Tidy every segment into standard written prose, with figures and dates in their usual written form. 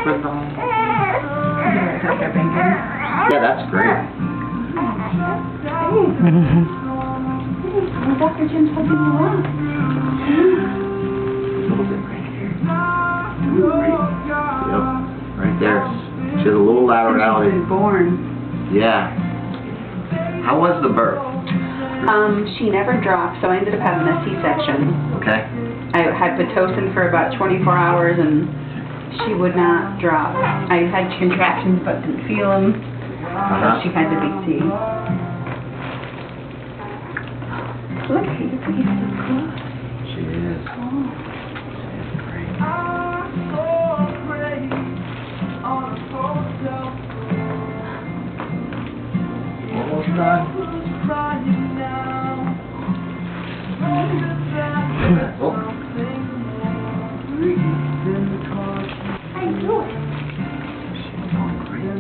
for them. Yeah, that's great. Dr. Jim's helping you out. A little bit right here. Yep, right there. She has a little laterality. She's been born. Yeah. How was the birth? She never dropped, so I ended up having a C-section. Okay. I had Pitocin for about 24 hours, and she would not drop. I had contractions but didn't feel them, so she had to be C. Look, you're pretty so close. She is. Oh. She's great. Almost done. Oh. She's doing great.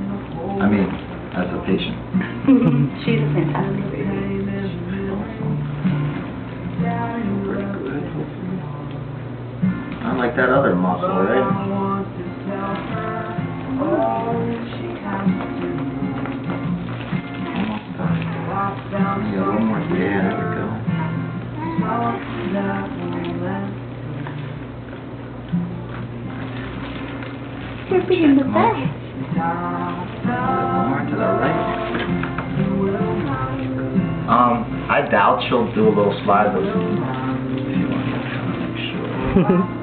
I mean, as a patient. She's a fantastic baby. Pretty good. Unlike that other muscle, right? Almost done. Yeah, one more. Yeah, there we go. You're being the best. More to the right. I doubt she'll do a little slide, but if you want to make sure.